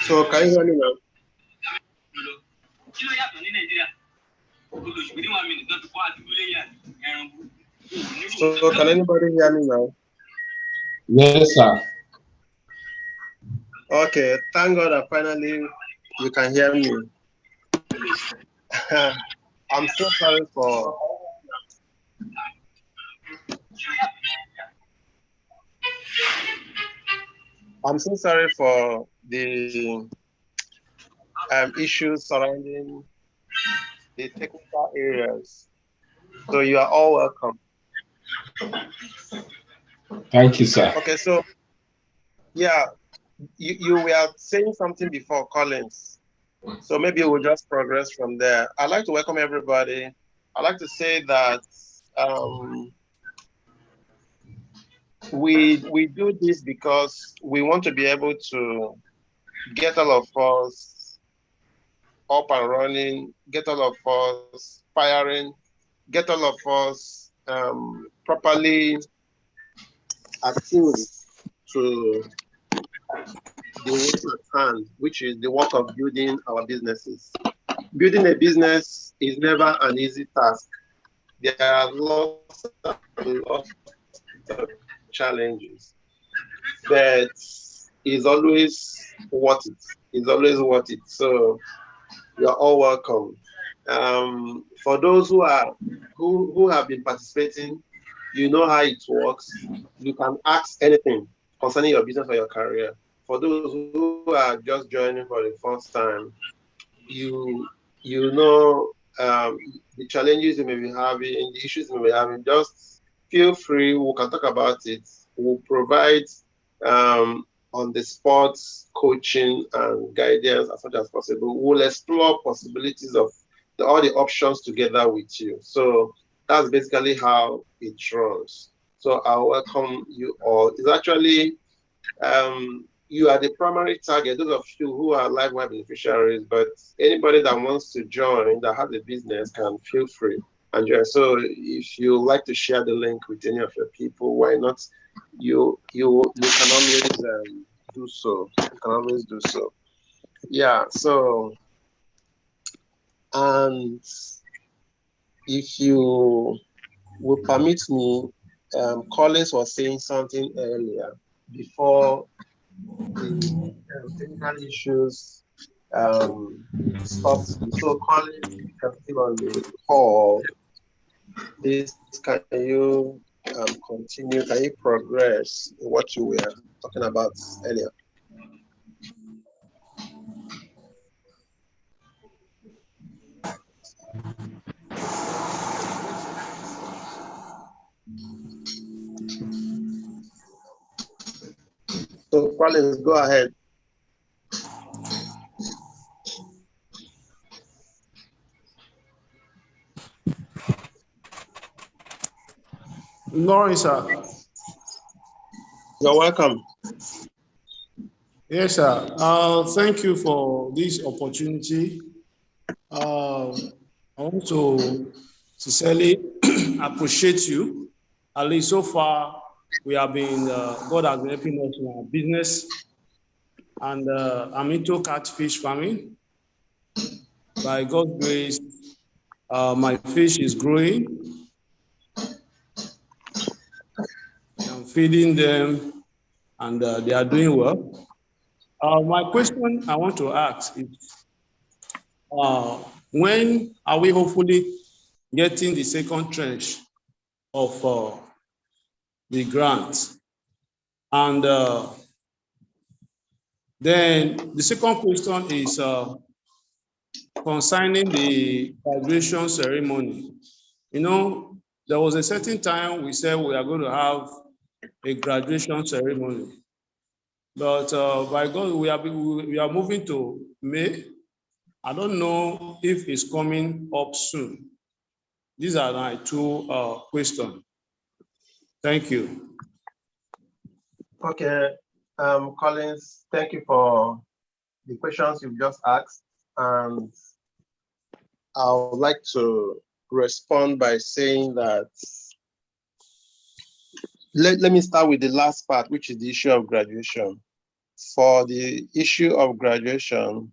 So can you hear me now? So can anybody hear me now? Yes, sir. Okay, thank God that finally you can hear me. I'm so sorry for the issues surrounding the technical areas. So you are all welcome. Thank you, sir. Okay, so yeah, you were saying something before, Collins. So maybe we'll just progress from there. I'd like to welcome everybody. I'd like to say that we do this because we want to be able to get all of us up and running, get all of us firing, get all of us properly attuned to the work at hand, which is the work of building our businesses. Building a business is never an easy task. There are lots and lots of challenges, but it's always worth it. It's always worth it. So you're all welcome. For those who have been participating, you know how it works. You can ask anything concerning your business or your career. For those who are just joining for the first time, you know the challenges you may be having, the issues you may be having. Just feel free. We can talk about it. We'll provide on the spot coaching and guidance as much as possible. We'll explore possibilities of all the options together with you. So that's basically how it runs. So I welcome you all. It's actually you are the primary target, those of you who are Livewire beneficiaries, but anybody that wants to join that has a business can feel free and join. So if you like to share the link with any of your people, why not? You can always do so. You can always do so. Yeah. So, and if you will permit me, Collins was saying something earlier before the technical issues stopped. So Collins, if you're still on the call, please can you continue? Can you progress in what you were talking about earlier? So Collins, go ahead. No, sir. You're welcome. Yes, sir. Thank you for this opportunity. I want to sincerely appreciate you. At least so far, we have been, God has been helping us in our business. And I'm into catfish farming. By God's grace, my fish is growing. I'm feeding them, and they are doing well. My question I want to ask is, when are we hopefully getting the second tranche of the grant? And then the second question is concerning the graduation ceremony. You know, there was a certain time we said we are going to have a graduation ceremony. But by God, we are moving to May. I don't know if it's coming up soon. These are my two questions. Thank you. Okay, Collins, thank you for the questions you've just asked, and I would like to respond by saying that, let me start with the last part, which is the issue of graduation. For the issue of graduation,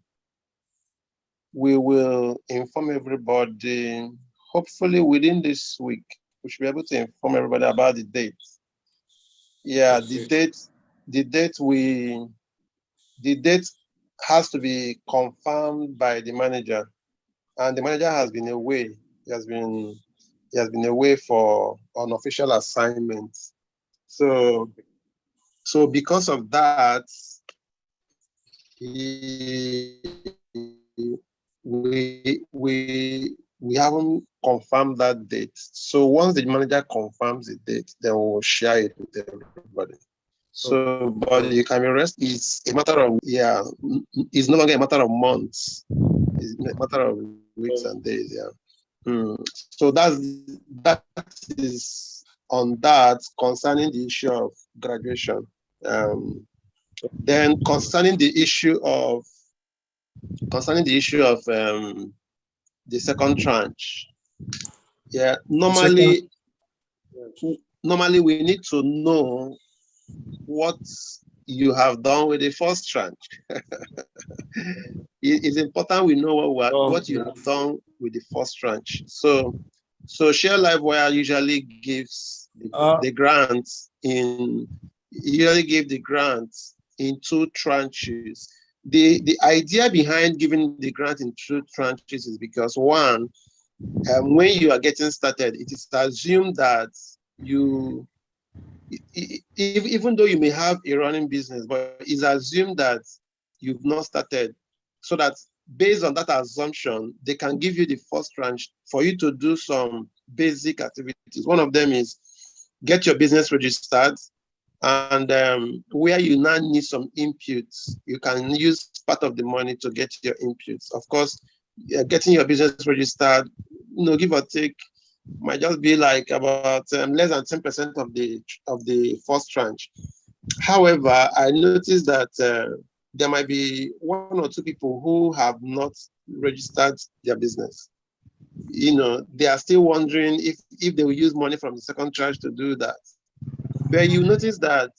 we will inform everybody, hopefully within this week, we should be able to inform everybody about the date. Yeah, Okay. the date has to be confirmed by the manager, and the manager has been away. He has been away for unofficial assignments. So because of that, we haven't confirmed that date. So once the manager confirms the date, then we'll share it with everybody. So, but you can be rest. It's a matter of, yeah, it's no longer a matter of months. It's a matter of weeks and days, yeah. So that is on that concerning the issue of graduation. Then concerning the issue of the second tranche, yeah, normally we need to know what you have done with the first tranche. It's important we know what you have done with the first tranche. So Share Livewire usually gives the grants in two tranches. The idea behind giving the grant in two tranches is because, one, when you are getting started, it is assumed that you, even though you may have a running business, but it's assumed that you've not started, so that based on that assumption, they can give you the first tranche for you to do some basic activities. One of them is get your business registered, and where you now need some inputs, you can use part of the money to get your inputs. Of course, getting your business registered, give or take, might just be like about less than 10% of the first tranche. However, I noticed that there might be one or two people who have not registered their business. They are still wondering if they will use money from the second tranche to do that. But you notice that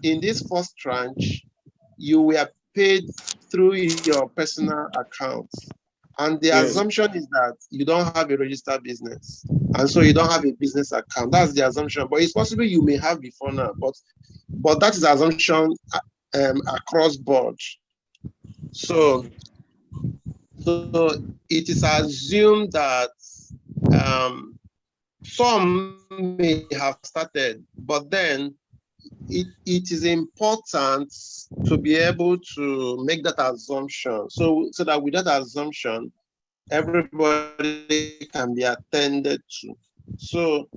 in this first tranche, you were paid through your personal accounts. And the assumption is that you don't have a registered business. And so you don't have a business account. That's the assumption. But it's possible you may have before now. But that is the assumption across board. So it is assumed that some may have started, but then it is important to be able to make that assumption, so that with that assumption, everybody can be attended to. So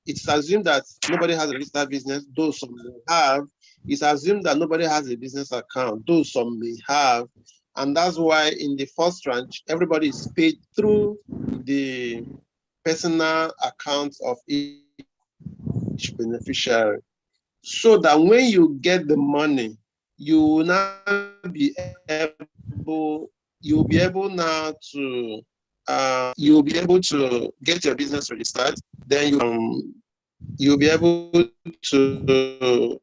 it's assumed that nobody has a registered business, though some may have. It's assumed that nobody has a business account, though some may have. And that's why in the first tranche, everybody is paid through the personal accounts of each beneficiary. So that when you get the money, you will now be able now to you'll be able to get your business registered. Then you'll be able to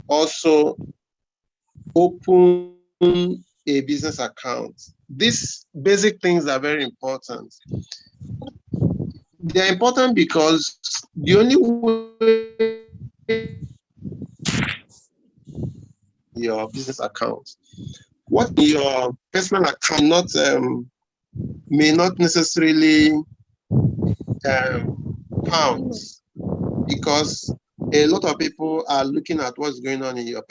also open a business account. These basic things are very important. They're important because the only way your business account, what your personal account may not necessarily pounds, because a lot of people are looking at what's going on in your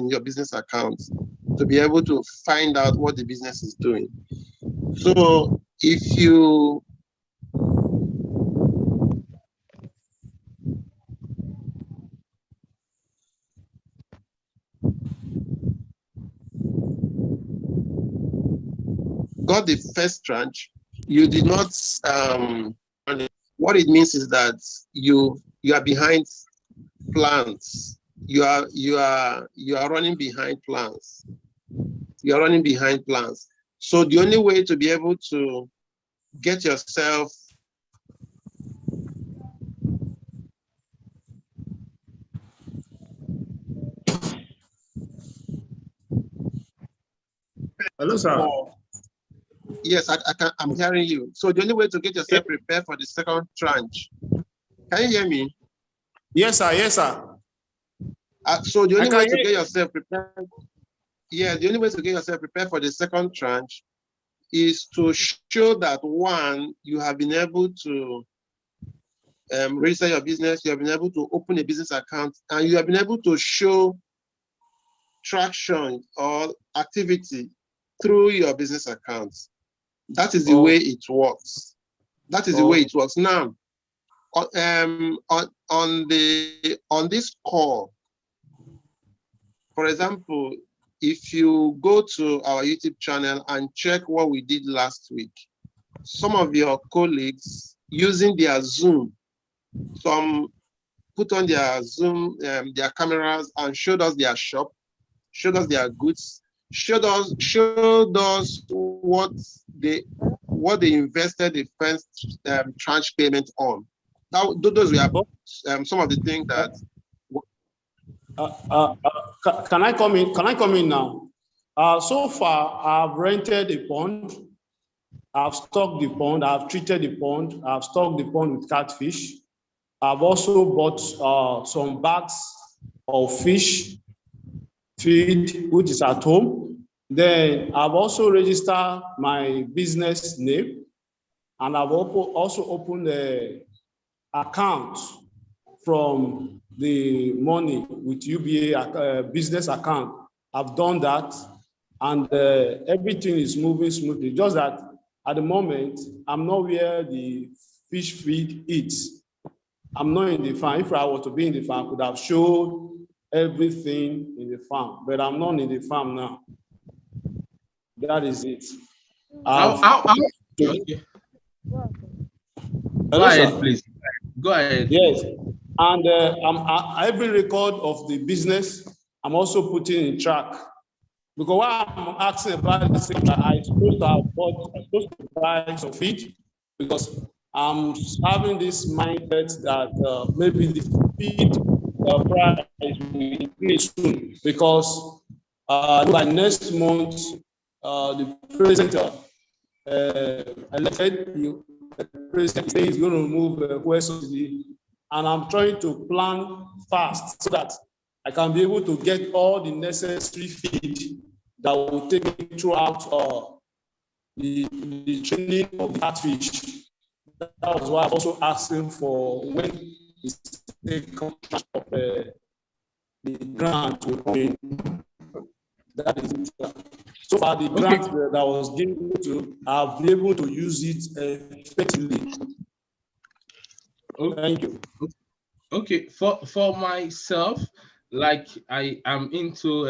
your business account to be able to find out what the business is doing. So if you got the first tranche, you did not what it means is that you are behind plans. You are running behind plans. You are running behind plans. So the only way to be able to get yourself Hello, sir. Yes, I'm hearing you. So the only way to get yourself prepared for the second tranche. Can you hear me? Yes, sir. Yes, sir. So the only way to get yourself prepared, the only way to get yourself prepared for the second tranche is to show that, one, you have been able to register your business, you have been able to open a business account, and you have been able to show traction or activity through your business accounts. That is the way it works. That is the way it works. Now, on this call, for example, if you go to our YouTube channel and check what we did last week, some of your colleagues using their Zoom, some put on their Zoom, their cameras and showed us their shop, showed us their goods, showed us what they invested the first tranche payment on. Those were some of the things that. Can I come in? Can I come in now? So far, I've rented a pond. I've stocked the pond. I've treated the pond. I've stocked the pond with catfish. I've also bought some bags of fish feed, which is at home. Then I've also registered my business name, and I've also opened an account from the money with UBA business account. I've done that, and everything is moving smoothly. Just that at the moment, I'm not where the fish feed is. I'm not in the farm. If I were to be in the farm, I could have showed everything in the farm, but I'm not in the farm now. That is it. Okay. Go ahead, please. Go ahead. Yes, and every record of the business, I'm also putting in track. Because what I'm asking about is I'm supposed to buy some feed, because I'm having this mindset that maybe the feed price will increase soon, because by next month, the president elected, the president is going to remove fuel subsidy, and I'm trying to plan fast so that I can be able to get all the necessary feed that will take me throughout the training of the catfish. That was why I'm also asking for when the contract of the grant will come in. That is it. So far, the grant that was given to, I'll be able to use it effectively. Thank you. Okay, for myself, like I am into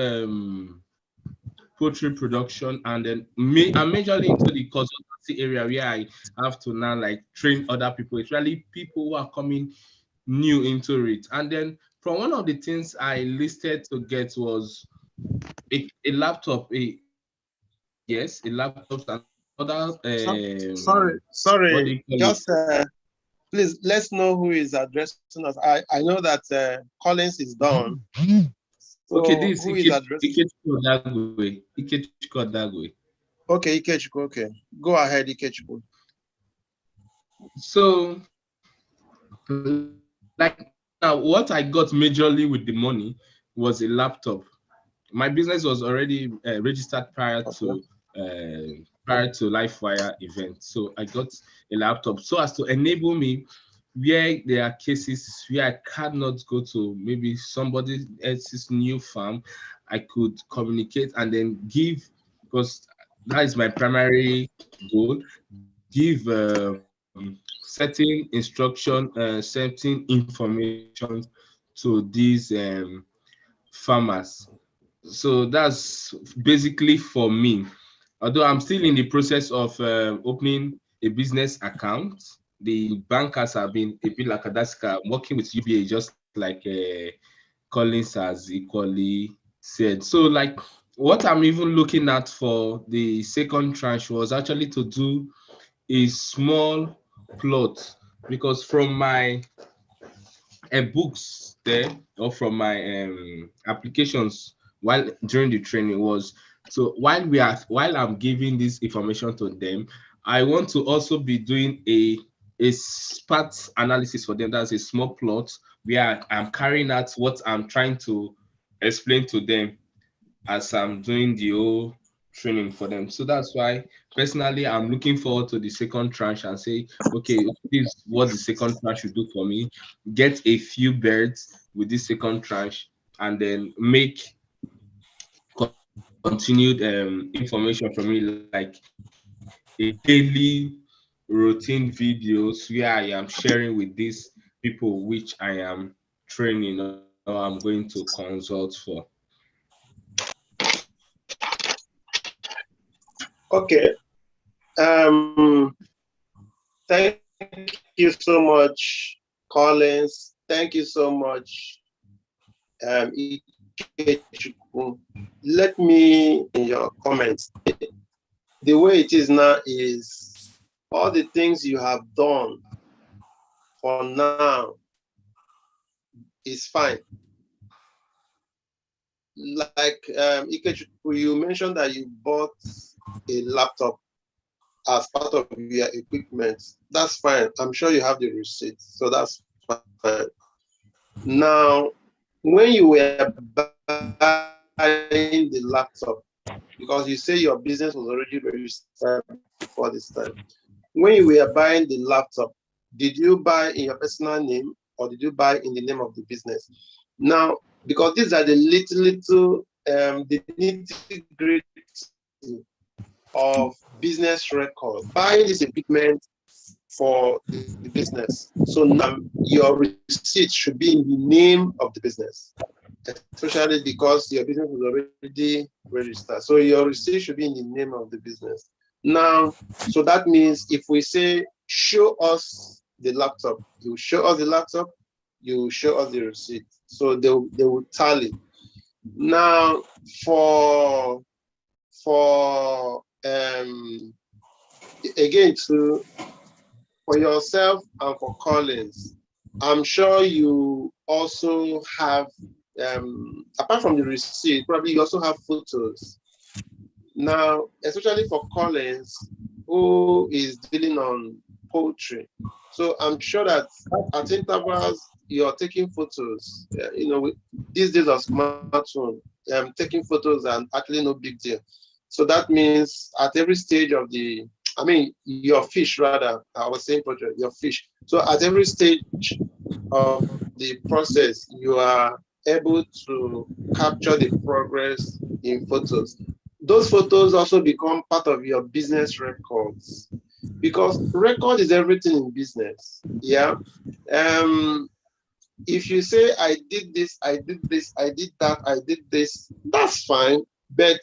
poultry production, and then I'm majorly into the consultancy area where I have to now like train other people. It's really people who are coming new into it. And then from one of the things I listed to get was a laptop, a laptop and other sorry, just please let's know who is addressing us. I know that Collins is done. So okay, this who is addressing? Ikechukwu. Okay, Ikechukwu, okay. Go ahead, Ikechukwu. So, like now, what I got majorly with the money was a laptop. My business was already registered prior to Livewire event, so I got a laptop so as to enable me where there are cases where I cannot go to maybe somebody else's new farm, I could communicate and then give, because that is my primary goal, give certain instruction, certain information to these farmers. So that's basically for me. Although I'm still in the process of opening a business account, the bankers have been a bit like I'm working with UBA, just like Collins has equally said. So like what I'm even looking at for the second tranche was actually to do a small plot, because from my books there, or from my applications while during the training, was So while I'm giving this information to them, I want to also be doing a spat analysis for them. That's a small plot where I'm carrying out what I'm trying to explain to them as I'm doing the whole training for them. So that's why personally I'm looking forward to the second tranche and say, okay, this is what the second tranche should do for me. Get a few birds with this second tranche and then make continued information from me, like a daily routine videos where I am sharing with these people which I am training or I'm going to consult for. Okay. Thank you so much, Collins. Thank you so much, Ikechukwu. Let me in your comments. The way it is now is all the things you have done for now is fine. Like Ikechukwu, you mentioned that you bought a laptop as part of your equipment. That's fine. I'm sure you have the receipt, so that's fine. Now, when you were buying the laptop, because you say your business was already registered before this time, when you were buying the laptop, did you buy in your personal name or did you buy in the name of the business? Now, because these are the little the nitty-gritty of business record, buying this equipment for the business. So now your receipt should be in the name of the business, especially because your business is already registered. So your receipt should be in the name of the business. Now, so that means if we say, show us the laptop, you show us the laptop, you show us the receipt. So they will tally. Now, for again, for yourself and for Collins, I'm sure you also have, apart from the receipt, probably you also have photos. Now, especially for Collins, who is dealing on poultry. So I'm sure that at intervals, you're taking photos. These days of smartphone, taking photos are actually no big deal. So that means at every stage of your fish rather, I was saying project, your fish. So at every stage of the process, you are able to capture the progress in photos. Those photos also become part of your business records, because record is everything in business. Yeah. If you say I did this, I did this, I did that, I did this, that's fine. But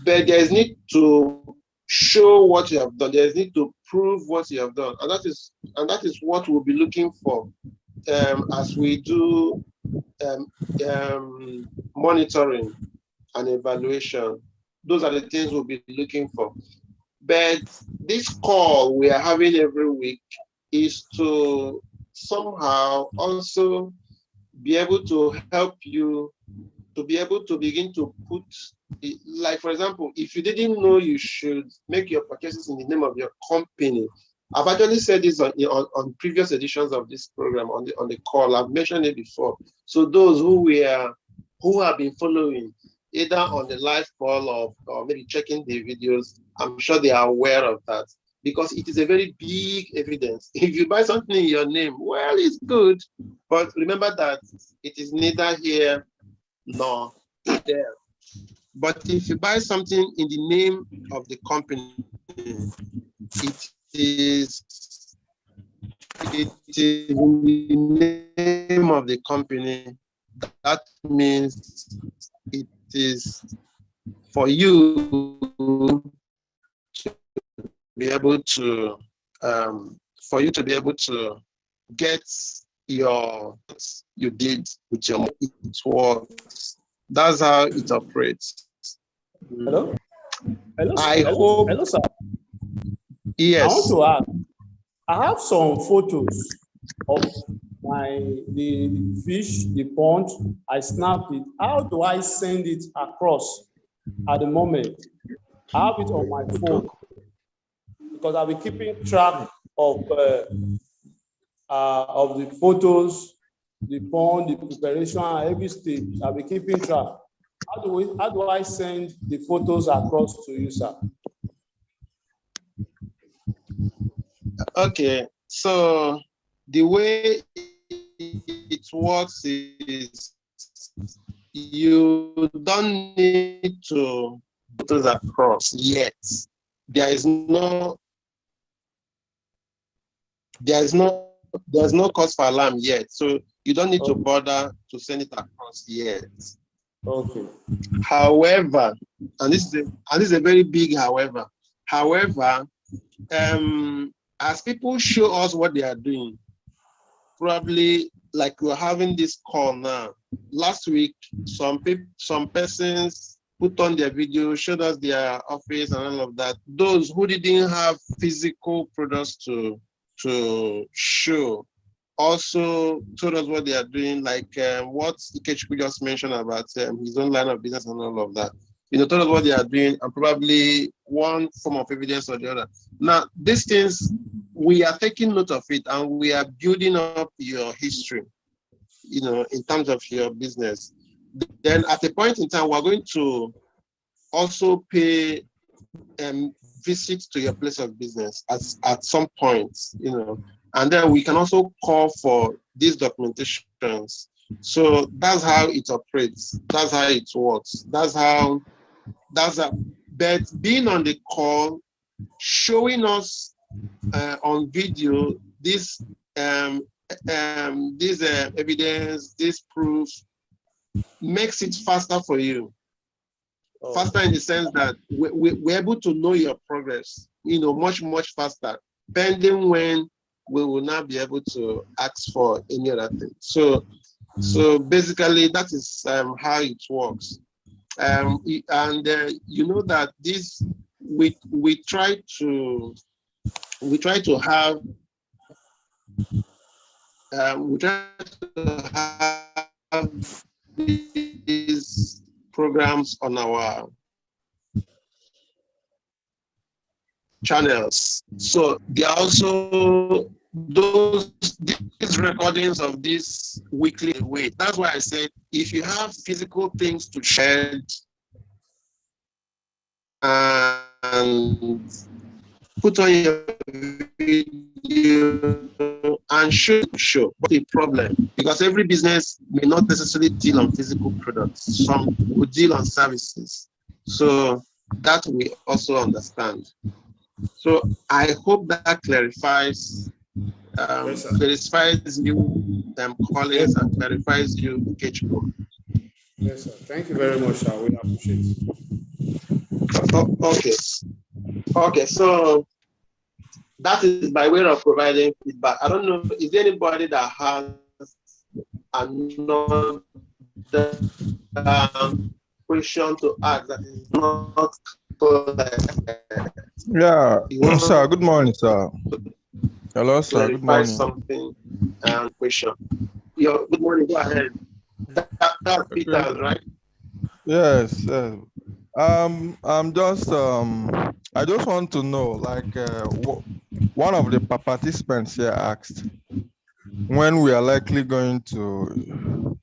there is need to show what you have done. There is need to prove what you have done, and that is what we'll be looking for as we do monitoring and evaluation. Those are the things we'll be looking for. But this call we are having every week is to somehow also be able to help you to be able to begin to put, like for example, if you didn't know you should make your purchases in the name of your company. I've actually said this on previous editions of this program on the call. I've mentioned it before. So those who have been following either on the live call or maybe checking the videos, I'm sure they are aware of that, because it is a very big evidence. If you buy something in your name, well, it's good, but remember that it is neither here nor there. But if you buy something in the name of the company, it is in the name of the company. That means it is for you to be able to get you did with your money. It works. That's how it operates. Hello? Hello, sir. Yes. I want to ask, I have some photos of the fish, the pond. I snapped it. How do I send it across at the moment. I have it on my phone because I'll be keeping track of the photos, the pond, the preparation, every stage. I'll be keeping track. How do I send the photos across to you, sir? Okay, so the way it works is you don't need to put those across yet. There's no cause for alarm yet. So you don't need to bother to send it across yet. Okay. However, and this is a very big however. However, as people show us what they are doing, probably like we're having this call now. Last week, some persons put on their video, showed us their office and all of that. Those who didn't have physical products to show also told us what they are doing, like what Neokecci just mentioned about his own line of business and all of that. Told us what they are doing and probably one form of evidence or the other. Now, these things, we are taking note of it and we are building up your history, in terms of your business. Then at a point in time, we're going to also pay visits to your place of business at some point, and then we can also call for these documentations. So that's how it operates. That's how it works. But being on the call, showing us on video this evidence, this proof, makes it faster for you. Faster in the sense that we're able to know your progress, much, much faster, pending when we will not be able to ask for any other thing. So basically that is how it works. That this we try to have these programs on our channels. So there are also these recordings of this weekly way. That's why I said if you have physical things to share and put on your video and show, but a problem, because every business may not necessarily deal on physical products. Some will deal on services. So that we also understand. So I hope that clarifies you, Collins, and clarifies you, Neokecci. Yes, sir. Thank you very much, sir. We appreciate it. Okay, so that is by way of providing feedback. I don't know, is there anybody that has another question to ask that is not Yeah, sir, good morning, sir. Hello, sir, good morning. Something question. Good morning, go ahead. That's Peter, right? Yes. I'm just I just want to know, like one of the participants here asked when we are likely going to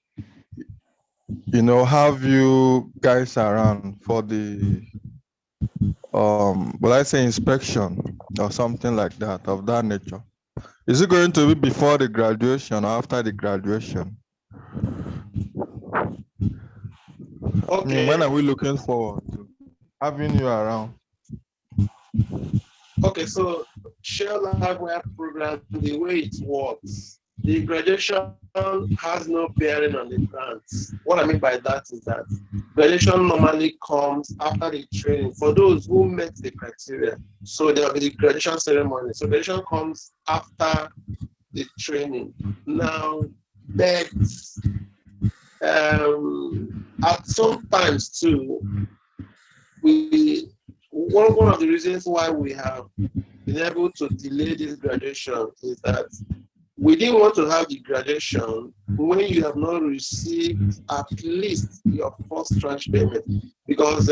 have you guys around for the will I say inspection or something like that, of that nature. Is it going to be before the graduation or after the graduation? Okay. When are we looking forward to having you around? Okay, so share Livewire program, the way it works, the graduation has no bearing on the grants. What I mean by that is that graduation normally comes after the training for those who met the criteria. So there will be the graduation ceremony. So graduation comes after the training. Now, but at some times too, one of the reasons why we have been able to delay this graduation is that we didn't want to have the graduation when you have not received at least your first tranche payment, because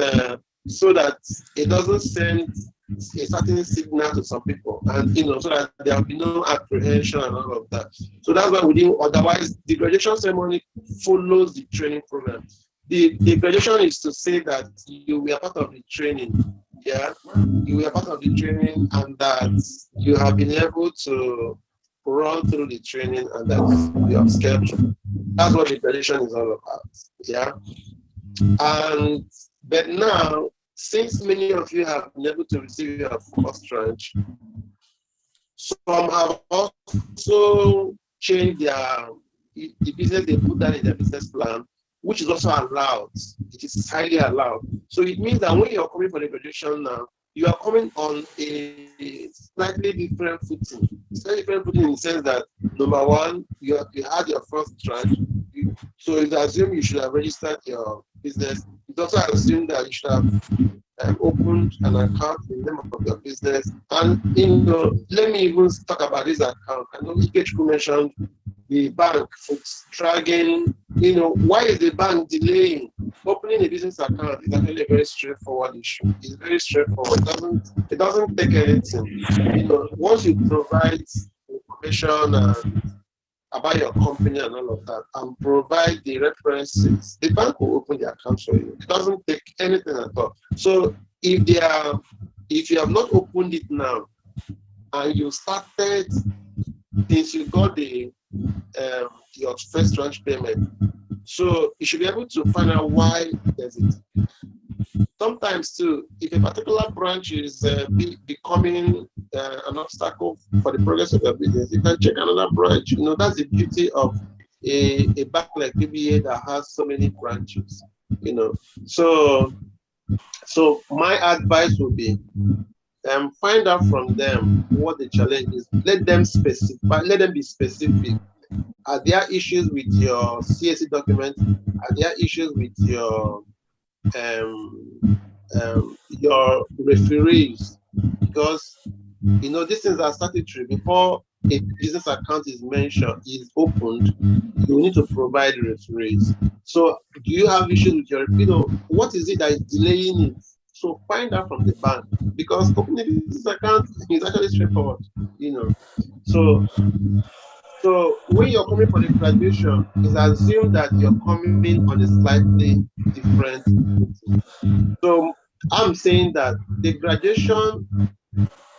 so that it doesn't send a certain signal to some people, and so that there will be no apprehension and all of that. So that's why we didn't. Otherwise, the graduation ceremony follows the training program. The graduation is to say that you were part of the training. Yeah, you were part of the training, and that you have been able to run through the training, and that you have scaled through. That's what the graduation is all about. Yeah, but now, since many of you have been able to receive your first tranche, some have also changed the business they put that in their business plan, which is also allowed. It is highly allowed. So it means that when you're coming for the graduation now, you are coming on a slightly different footing. Slightly different footing in the sense that, number one, you had your first tranche. So it's assumed you should have registered your business. It's also assumed that you should have opened an account in the name of your business. And let me even talk about this account. I know Neokecci mentioned the bank folks dragging. Why is the bank delaying? Opening a business account is actually a very straightforward issue. It's very straightforward. It doesn't take anything. Once you provide information about your company and all of that, and provide the references, the bank will open the account for you. It doesn't take anything at all. So if you have not opened it now, and you started since you got your first tranche payment, so you should be able to find out why there's it. Sometimes too, if a particular branch is becoming an obstacle for the progress of your business, you can check another branch. That's the beauty of a bank like PBA that has so many branches. So my advice would be, find out from them what the challenge is. Let them be specific. Are there issues with your CSC document? Are there issues with your referees? Because these things are statutory. Before a business account is opened, you need to provide referees. So do you have issues with your what is it that is delaying it? So find out from the bank, because opening a business account is actually straightforward. So when you're coming for the graduation, it's assumed that you're coming on a slightly different footing. So I'm saying that the graduation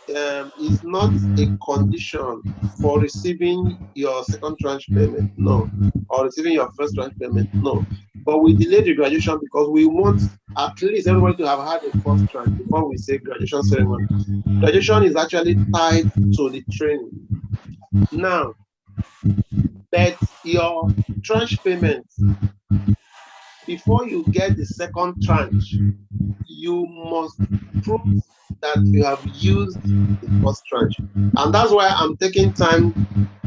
is not a condition for receiving your second tranche payment, no, or receiving your first tranche payment, no. But we delayed the graduation because we want at least everybody to have had a first tranche before we say graduation ceremony. Graduation is actually tied to the training. Now, but your tranche payment, before you get the second tranche, you must prove that you have used the first tranche. And that's why I'm taking time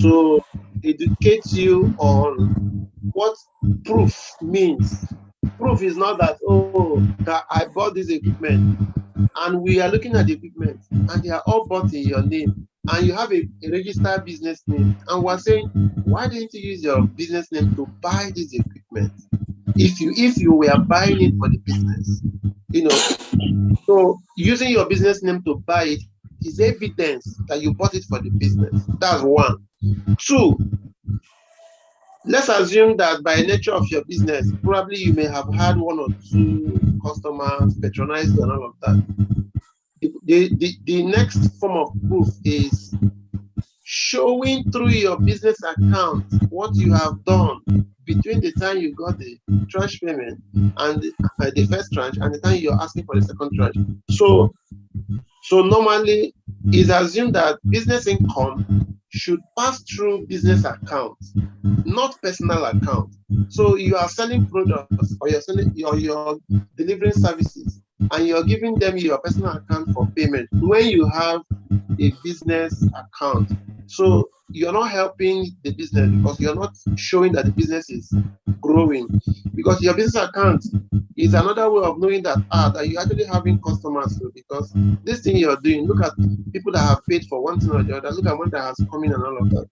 to educate you on what proof means. Proof is not that, I bought this equipment, and we are looking at the equipment, and they are all bought in your name, and you have a registered business name, and we're saying, why didn't you use your business name to buy this equipment? If you were buying it for the business, so using your business name to buy it is evidence that you bought it for the business. That's one. Two, let's assume that by nature of your business, probably you may have had one or two customers patronize you and all of that. The next form of proof is showing through your business account what you have done between the time you got the tranche payment and the first tranche and the time you're asking for the second tranche. So normally it's assumed that business income should pass through business accounts, not personal accounts. So you are selling products, or you're delivering services, and you're giving them your personal account for payment when you have a business account. So you're not helping the business because you're not showing that the business is growing, because your business account is another way of knowing that that you're actually having customers. Because this thing you're doing, look at people that have paid for one thing or the other, look at what that has come in and all of that.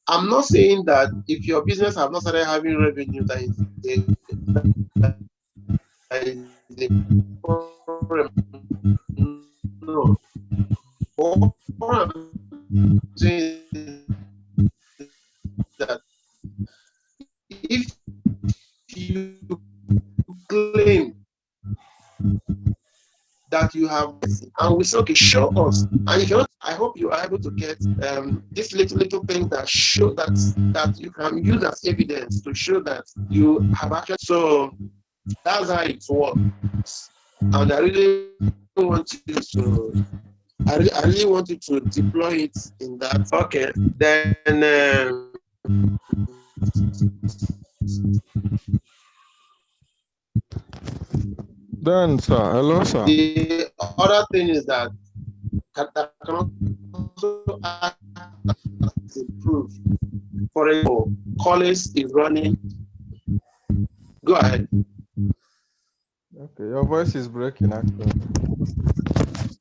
I'm not saying that if your business have not started having revenue, that is a problem. No. What I'm saying is that if you claim that you have, and we say, okay, show us. And if you want, I hope you are able to get this little thing that show that you can use as evidence to show that you have actually. So that's how it works. And I really want you to, I really want you to deploy it in that. Okay, then. Then, sir, hello, sir. The other thing is that can also act as a proof. For example, Collins is running. Go ahead. Okay, your voice is breaking actually.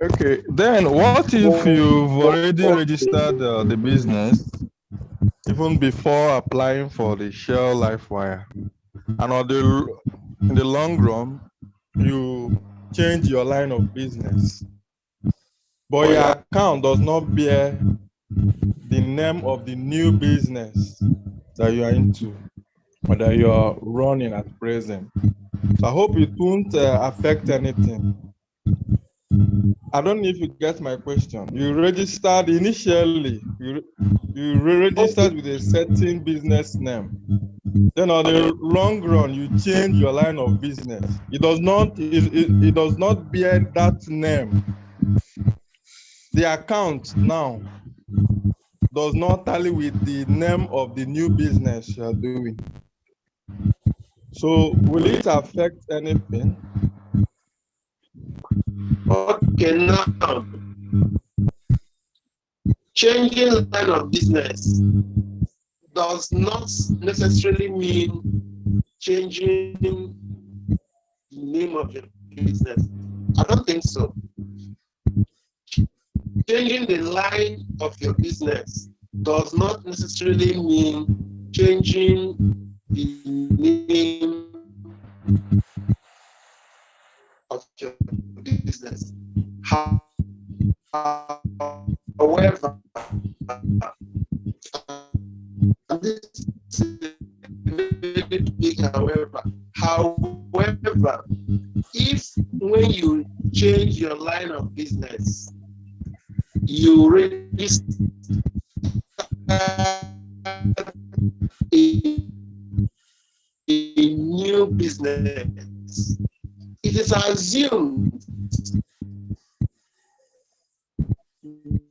Okay, then what if you've already registered the business even before applying for the Shell Livewire, and in the long run, you change your line of business, but your account does not bear the name of the new business that you are into or that you are running at present? So I hope it won't affect anything. I don't know if you get my question. You registered initially, you registered with a certain business name. Then on the long run, you change your line of business. It does not bear that name. The account now does not tally with the name of the new business you are doing. So will it affect anything? Okay, now changing line of business does not necessarily mean changing the name of your business. I don't think so. Changing the line of your business does not necessarily mean changing the name of your business. However, this is very big, however, if when you change your line of business, you register a new business, it is assumed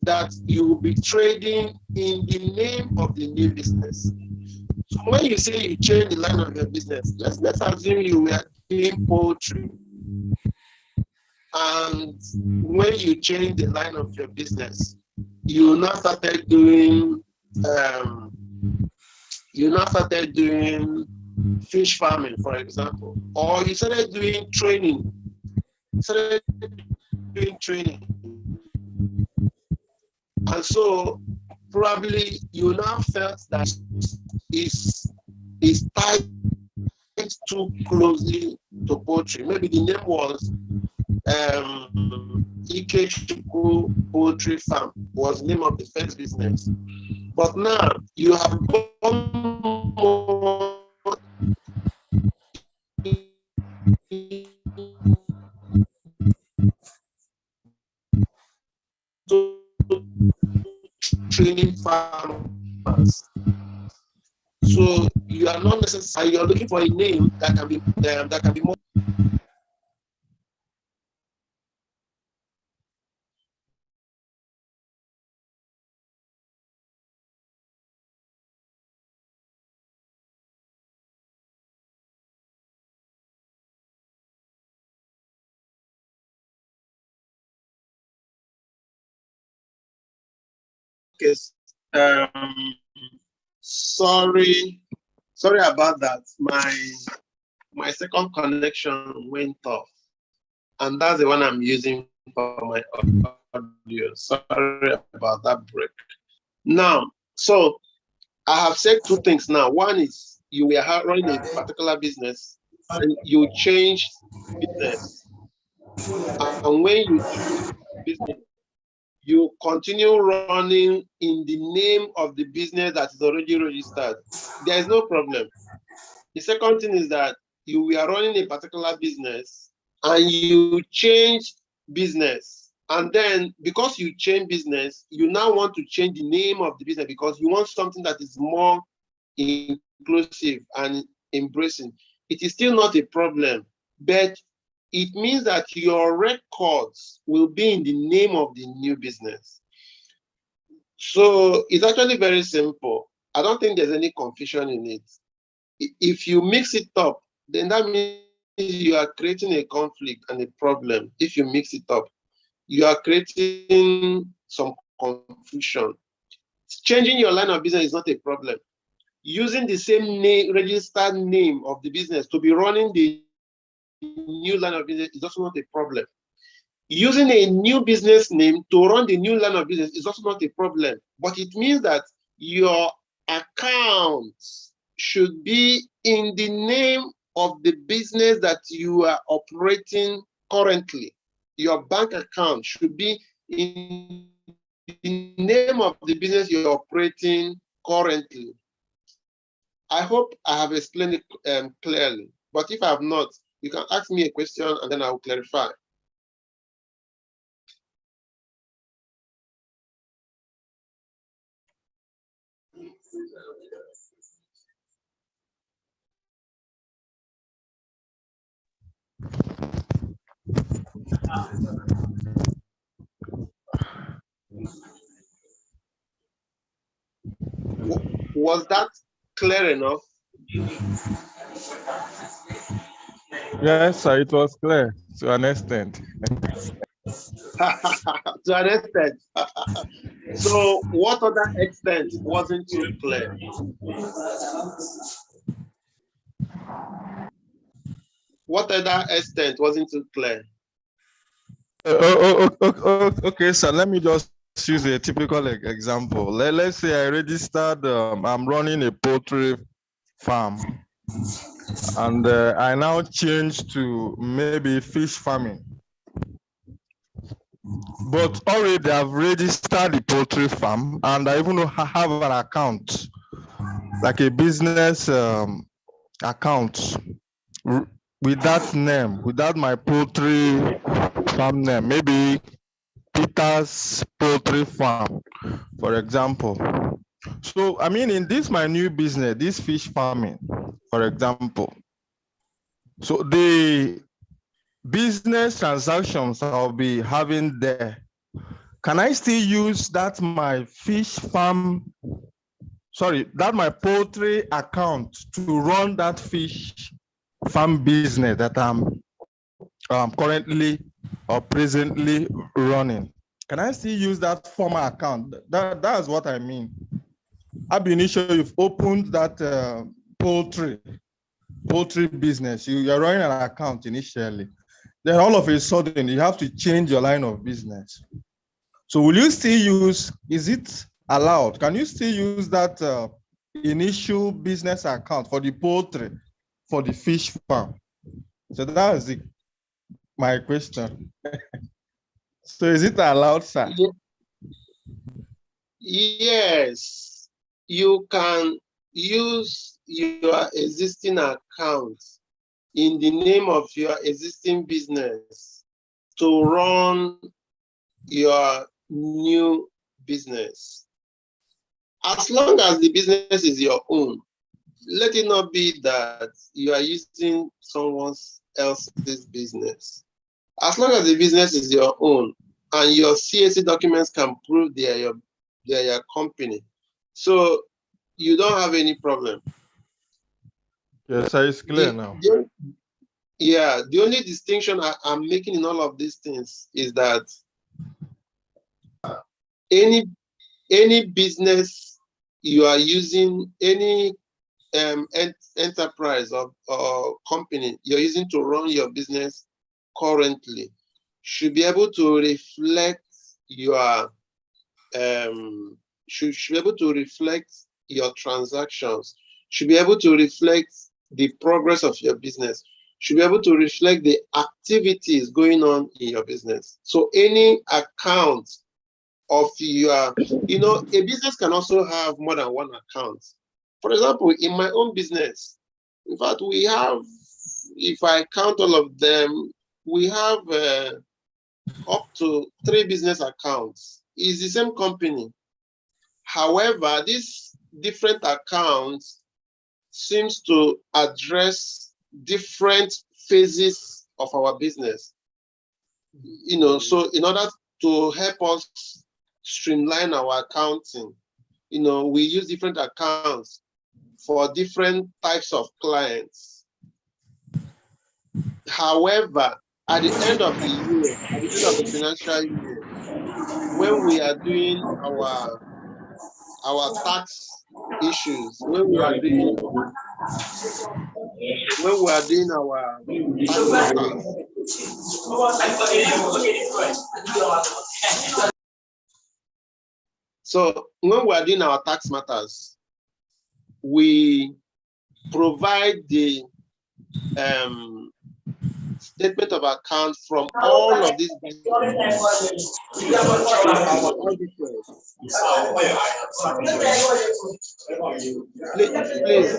that you will be trading in the name of the new business. So when you say you change the line of your business, let's assume you were doing poultry. And when you change the line of your business, you now started doing fish farming, for example, or you started doing training. And so probably you now felt that it's tied too closely to poultry. Maybe the name was Neokecci Poultry Farm was the name of the first business. But now you have gone more to training farmers. So you are not necessarily, you're looking for a name that can be more. Sorry about that. My second connection went off, and that's the one I'm using for my audio. Sorry about that break. Now, so I have said two things now. One is you were running a particular business and you changed business. And when you change business, you continue running in the name of the business that is already registered. There is no problem. The second thing is that you were running a particular business and you change business. And then because you change business, you now want to change the name of the business because you want something that is more inclusive and embracing. It is still not a problem, but it means that your records will be in the name of the new business. So it's actually very simple. I don't think there's any confusion in it. If you mix it up, then that means you are creating a conflict and a problem. If you mix it up, you are creating some confusion. Changing your line of business is not a problem. Using the same name, registered name of the business to be running the new line of business is also not a problem. Using a new business name to run the new line of business is also not a problem. But it means that your accounts should be in the name of the business that you are operating currently. Your bank account should be in the name of the business you're operating currently. I hope I have explained it clearly, but if I have not, you can ask me a question and then I will clarify. Was that clear enough? Yes, sir, it was clear to an extent. To an extent. So what other extent wasn't too clear? What other extent wasn't too clear? Okay, so let me just use a typical example. Let's say I registered, I'm running a poultry farm, and I now change to maybe fish farming. But already I've registered the poultry farm, and I even have an account, like a business account with that name, without my poultry farm name, maybe Peter's Poultry Farm, for example. So, I mean, in this, my new business, this fish farming, for example. So the business transactions I'll be having there, can I still use that my fish farm, sorry, that my poultry account to run that fish farm business that I'm currently or presently running? Can I still use that former account? That's what I mean. Ab initio, you've opened that poultry business. You're running an account initially. Then all of a sudden, you have to change your line of business. So will you still use, is it allowed? Can you still use that initial business account for the poultry, for the fish farm? So that is my question. So is it allowed, sir? Yes, you can use your existing account in the name of your existing business to run your new business. As long as the business is your own, let it not be that you are using someone else's business. As long as the business is your own and your CAC documents can prove they are your company, so you don't have any problem. Yes, it's clear now. Yeah, the only distinction I'm making in all of these things is that any business you are using, any enterprise or company you're using to run your business currently should be able to reflect your should be able to reflect your transactions, should be able to reflect the progress of your business, should be able to reflect the activities going on in your business. So any account of your, a business can also have more than one account. For example, in my own business, in fact, we have, if I count all of them, we have up to 3 business accounts. It's the same company. However, these different accounts seems to address different phases of our business. So in order to help us streamline our accounting, we use different accounts for different types of clients. However, at the end of the year, at the end of the financial year, when we are doing our tax issues, when we are doing our tax matters, so when we are doing our tax matters, we provide the statement of account from all of these bank accounts to our auditors. Please,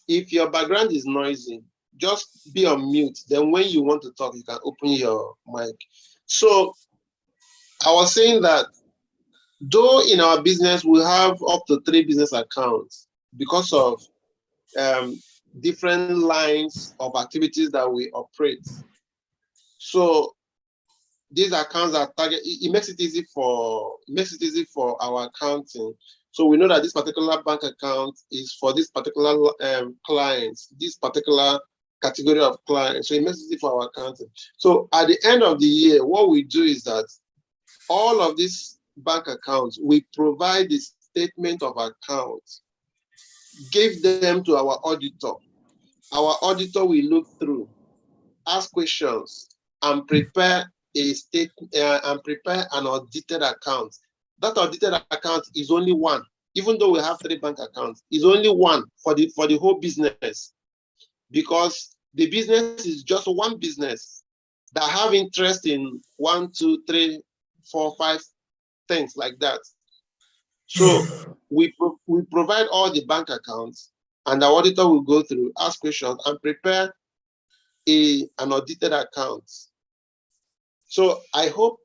if your background is noisy, just be on mute. Then when you want to talk, you can open your mic. So I was saying that though in our business we have up to 3 business accounts because of different lines of activities that we operate. So these accounts are targeted. It makes it easy for our accounting. So we know that this particular bank account is for this particular clients, this particular category of clients. So it makes it easy for our accounting. So at the end of the year, what we do is that all of these bank accounts, we provide the statement of accounts, give them to our auditor. Our auditor will look through, ask questions, and prepare prepare an audited account. That audited account is only one, even though we have 3 bank accounts, is only one for the whole business, because the business is just one business that have interest in 1, 2, 3, 4, 5 things like that. So we provide all the bank accounts, and the auditor will go through, ask questions, and prepare an audited account. So I hope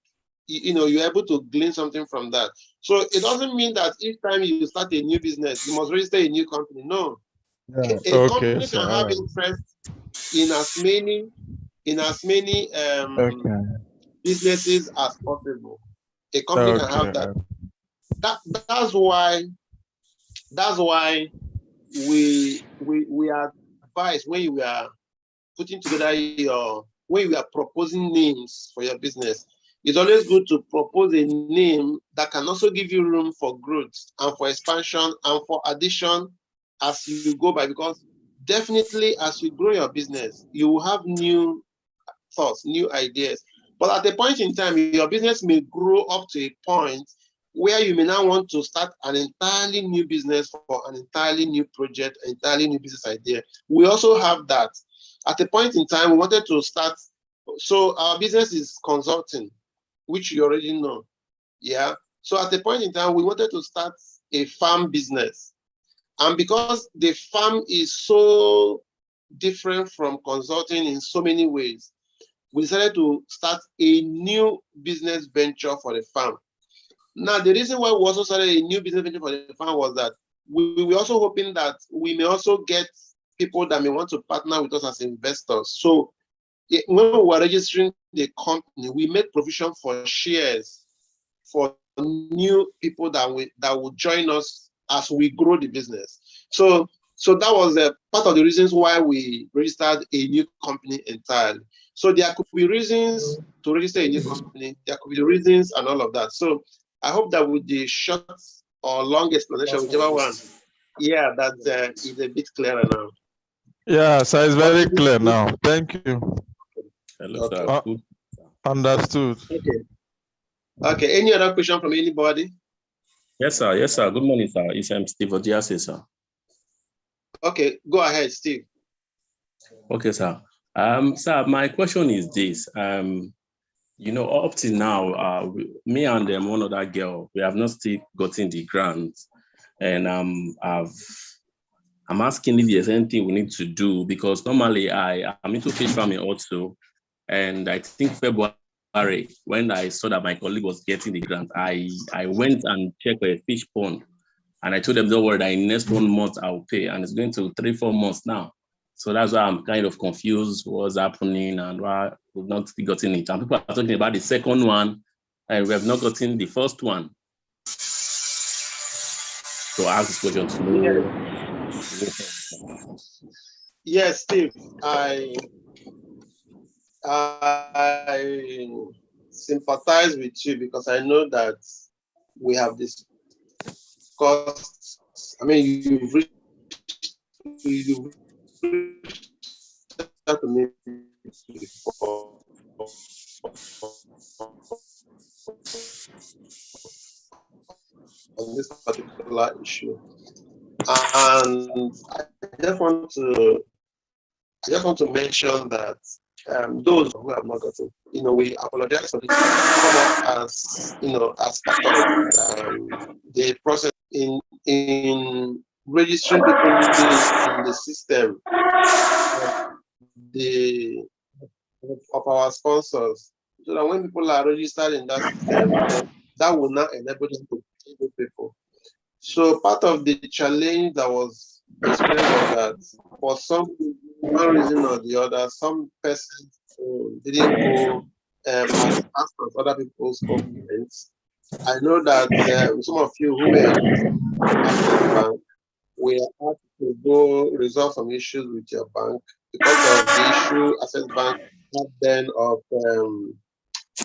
you're able to glean something from that. So it doesn't mean that each time you start a new business, you must register a new company. No. Yeah. A company can have interest in as many businesses as possible. A company can have that. That's why we advise when you are putting together when you are proposing names for your business, it's always good to propose a name that can also give you room for growth and for expansion and for addition as you go by, because definitely as you grow your business, you will have new thoughts, new ideas. But at a point in time, your business may grow up to a point where you may now want to start an entirely new business for an entirely new project, an entirely new business idea. We also have that. At a point in time, we wanted to start, so our business is consulting, which you already know. Yeah. So at a point in time, we wanted to start a farm business. And because the farm is so different from consulting in so many ways, we decided to start a new business venture for the farm. Now, the reason why we also started a new business venture for the farm was that we were also hoping that we may also get people that may want to partner with us as investors. So when we were registering the company, we made provision for shares for new people that will join us as we grow the business. So that was a part of the reasons why we registered a new company entirely. So there could be reasons to register a new company. There could be reasons and all of that. So I hope that with the short or long explanation, whichever one, yeah, that is a bit clearer now. Yeah, so it's very clear now. Thank you. Hello, sir. Understood. Okay. Okay, any other question from anybody? Yes, sir. Yes, sir. Good morning, sir. It's Steve Odiase, sir. Okay, go ahead, Steve. Okay, sir. Sir, my question is this. You know, up till now, me and one other girl, we have not still gotten the grant, and I'm asking if there's anything we need to do, because normally I'm into fish farming also, and I think February, when I saw that my colleague was getting the grant, I went and checked a fish pond, and I told them, don't worry, that in next 1 month I'll pay, and it's going to 3-4 months now. So that's why I'm kind of confused what's happening and why we've not gotten it. And people are talking about the second one, and we have not gotten the first one. So I ask this question to know. Yes, Steve, I sympathize with you because I know that we have discussed. I mean, you've reached out to me before on this particular issue, and I just want to mention that those who have not gotten, we apologize for this. Come up as as part of the process in registering people in the system of our sponsors, so that when people are registered in that system, that will not enable them to pay people. So part of the challenge that was explained was that for one reason or the other, some persons didn't go as fast as other people's governments. I know that some of you who were with Access Bank were asked to go resolve some issues with your bank because of the issue Access Bank had then of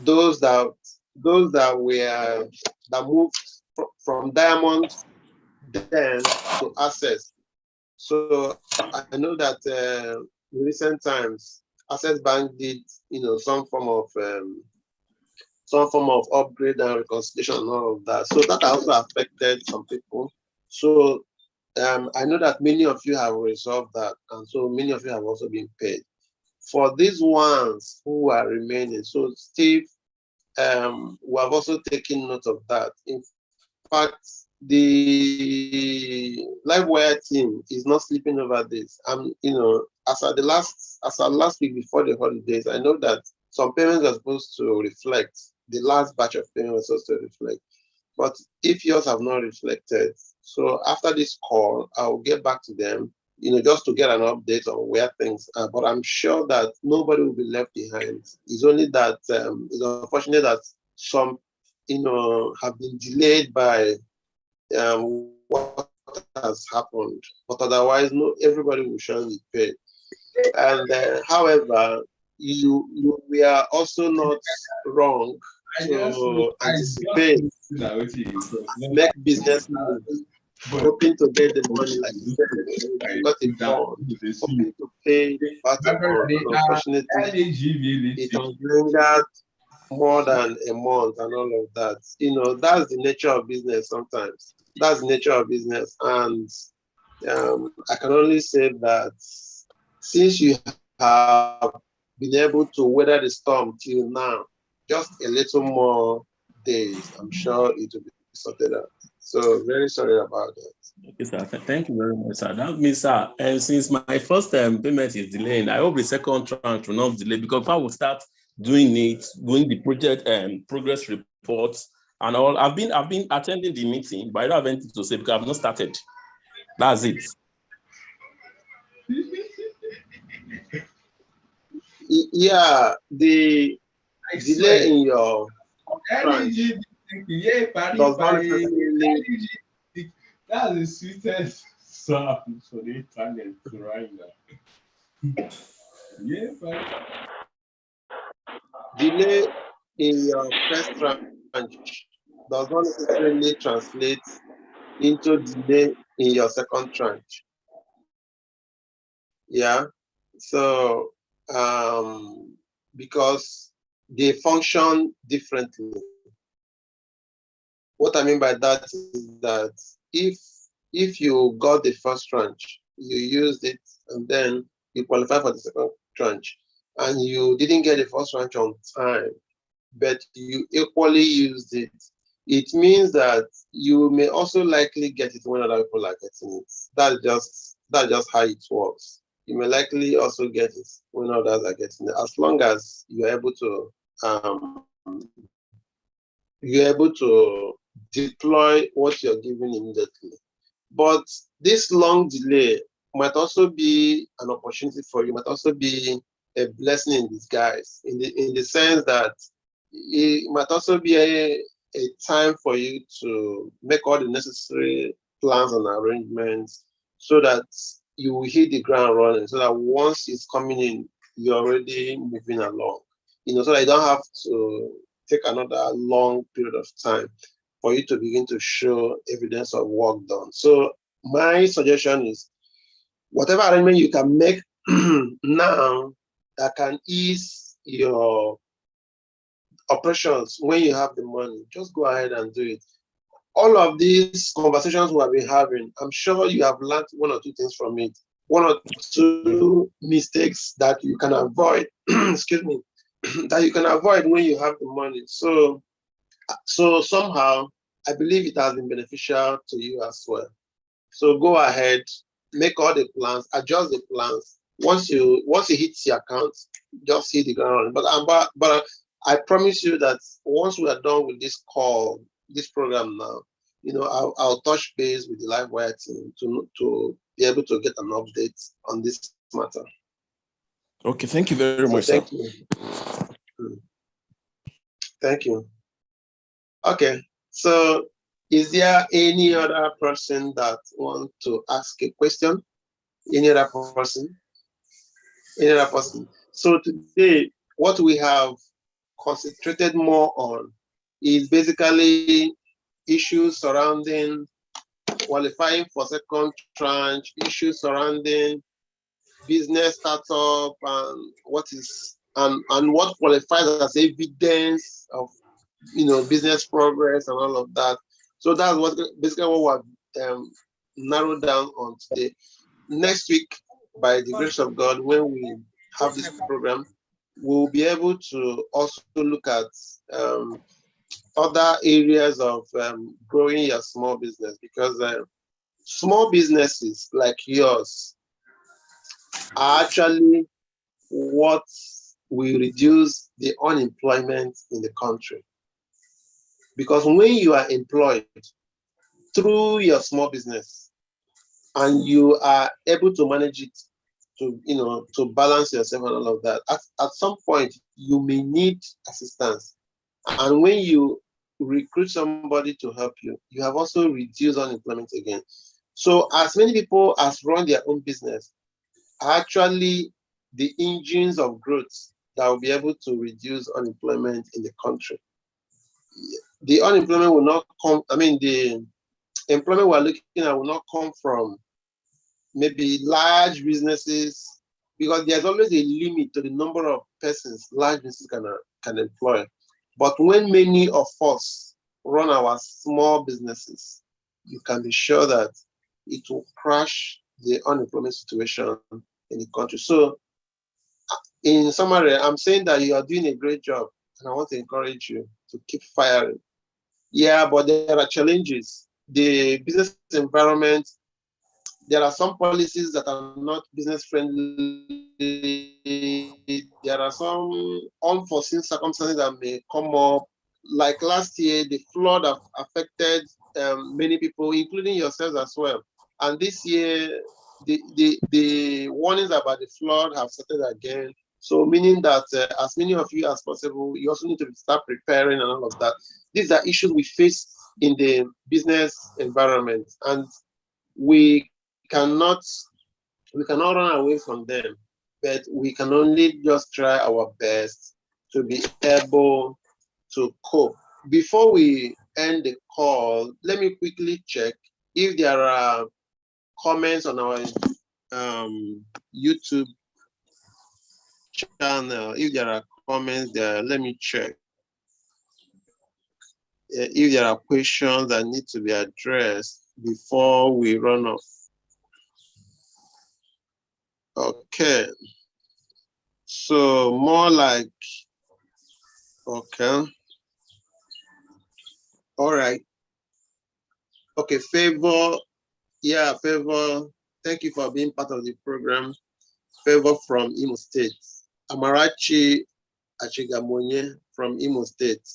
those that moved from Diamond then to Access. So I know that in recent times, Access Bank did, some form of upgrade and reconciliation and all of that. So that also affected some people. So I know that many of you have resolved that, and so many of you have also been paid. For these ones who are remaining, so Steve, we have also taken note of that. In fact, the Livewire team is not sleeping over this. As at last week before the holidays, I know that some payments are supposed to reflect. The last batch of payments was supposed to reflect. But if yours have not reflected, so after this call, I'll get back to them, just to get an update on where things are. But I'm sure that nobody will be left behind. It's only that it's unfortunate that some, have been delayed by what has happened. But otherwise, no, everybody will surely pay. And however, we are also not wrong to anticipate, make business moves, hoping to get the money, like you said, you got a bond, hoping to pay back the bond. And unfortunately, it has lingered more than a month and all of that. That's the nature of business sometimes. That's the nature of business. And I can only say that since you have been able to weather the storm till now, just a little more days, I'm sure it will be sorted out. So very sorry about that. Okay, sir. Thank you very much, sir. That means, sir, and since my first payment is delaying, I hope the second tranche will not delay, because if I will start doing the project progress reports and all. I've been attending the meeting, but I don't have anything to say because I've not started. That's it. Yeah, the delay in your tranche does not necessarily. That's the sweetest sound for the internet right now. Yeah, but Delay in your first tranche does not necessarily translate into delay in your second tranche. Yeah. So because they function differently. What I mean by that is that if you got the first tranche, you used it, and then you qualify for the second tranche, and you didn't get the first tranche on time, but you equally used it, it means that you may also likely get it when other people are getting it. That's just how it works. You may likely also get it when others are getting it, as long as you're able to deploy what you're given immediately. But this long delay might also be an opportunity for you, might also be a blessing in disguise, in the sense that it might also be a time for you to make all the necessary plans and arrangements so that you will hit the ground running, so that once it's coming in, you're already moving along. So that you don't have to take another long period of time for you to begin to show evidence of work done. So my suggestion is, whatever arrangement you can make now that can ease your operations when you have the money, just go ahead and do it. All of these conversations we have been having, I'm sure you have learned one or two things from it, one or two mistakes that you can avoid, excuse me, that you can avoid when you have the money. So somehow, I believe it has been beneficial to you as well. So go ahead, make all the plans, adjust the plans. Once you hit the account, just hit the ground. But I promise you that once we are done with this program now, I'll touch base with the Livewire team to be able to get an update on this matter. Okay, thank you very much, thank sir. you. Thank you. Okay, so is there any other person that wants to ask a question? Any other person? Any other person? So today, what we have concentrated more on is basically issues surrounding qualifying for second tranche, issues surrounding business startup, and what qualifies as evidence of business progress and all of that. So that's basically what we've narrowed down on today. Next week, by the grace of God, when we have this program, we'll be able to also look at other areas of growing your small business, because small businesses like yours are actually what will reduce the unemployment in the country. Because when you are employed through your small business and you are able to manage it to balance yourself and all of that, at some point you may need assistance. And when you recruit somebody to help you, you have also reduced unemployment again. So as many people as run their own business are actually the engines of growth that will be able to reduce unemployment in the country. The unemployment will not come, the employment we're looking at will not come from maybe large businesses, because there's always a limit to the number of persons large businesses can employ. But when many of us run our small businesses, you can be sure that it will crash the unemployment situation in the country. So in summary, I'm saying that you are doing a great job, and I want to encourage you to keep firing. Yeah, but there are challenges. The business environment, there are some policies that are not business friendly. There are some unforeseen circumstances that may come up. Like last year, the flood affected many people, including yourselves as well. And this year, the warnings about the flood have started again. So meaning that as many of you as possible, you also need to start preparing and all of that. These are issues we face in the business environment, and we cannot run away from them, but we can only just try our best to be able to cope. Before we end the call, let me quickly check if there are comments on our YouTube channel. If there are comments there, let me check. if there are questions that need to be addressed before we run off. Okay. So more like, okay. All right. Okay, Favor. Yeah, Favor. Thank you for being part of the program. Favor from Imo State. Amarachi Achigamonye from Imo State.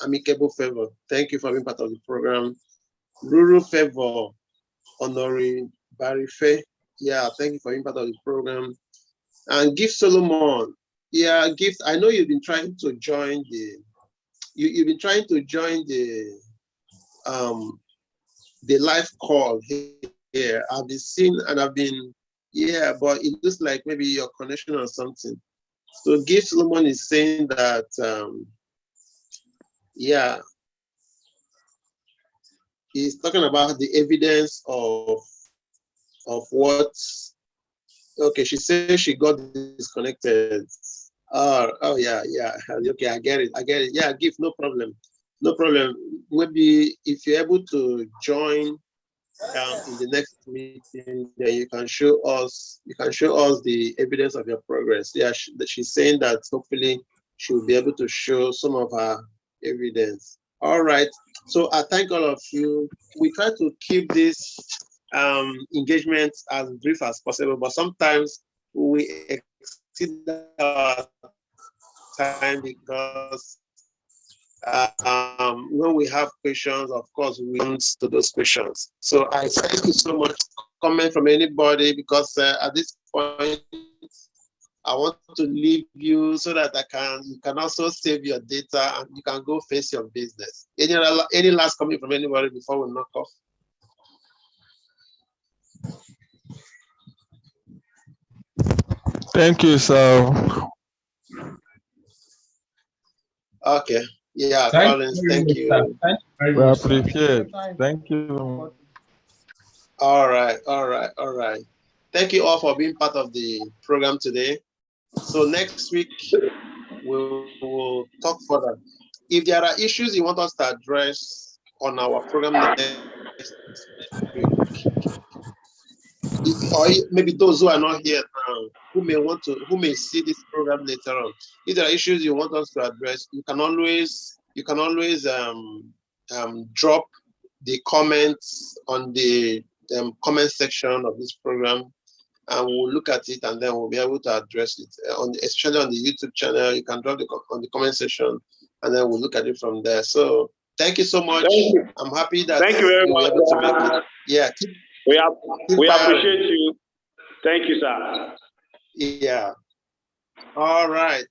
Amicable Favor. Thank you for being part of the program. Ruru Favor. Honori Barife. Yeah, thank you for being part of the program. And Gift Solomon. Yeah, Gift. I know you've been trying to join the. You've been trying to join the live call here. I've been seeing and I've been, yeah, but it looks like maybe your connection or something. So Gift Solomon is saying that, yeah, he's talking about the evidence of what. Okay, she says she got disconnected. Oh yeah. Okay, I get it. Yeah, Gift, no problem. No problem. Maybe if you're able to join in the next meeting, then you can show us. You can show us the evidence of your progress. Yeah, she's saying that hopefully she will be able to show some of her evidence. All right. So I thank all of you. We try to keep this engagement as brief as possible, but sometimes we exceed our time because when we have questions, of course, we answer to those questions. So I thank you so much. Comment from anybody, because at this point, I want to leave you so that you can also save your data and you can go face your business. Any last comment from anybody before we knock off? Thank you, sir. Okay. Yeah, Collins, thank you. We appreciate. Thank you. All right. Thank you all for being part of the program today. So next week, we will talk further. If there are issues you want us to address on our program next week, or maybe those who are not here now, who may see this program later on, if there are issues you want us to address, you can always drop the comments on the comment section of this program, and we'll look at it, and then we'll be able to address it especially on the YouTube channel. You can drop on the comment section, and then we'll look at it from there. So thank you so much. I'm happy that Thank you very you were much. able to make it. Yeah, we appreciate you. Thank you, sir. Yeah. All right.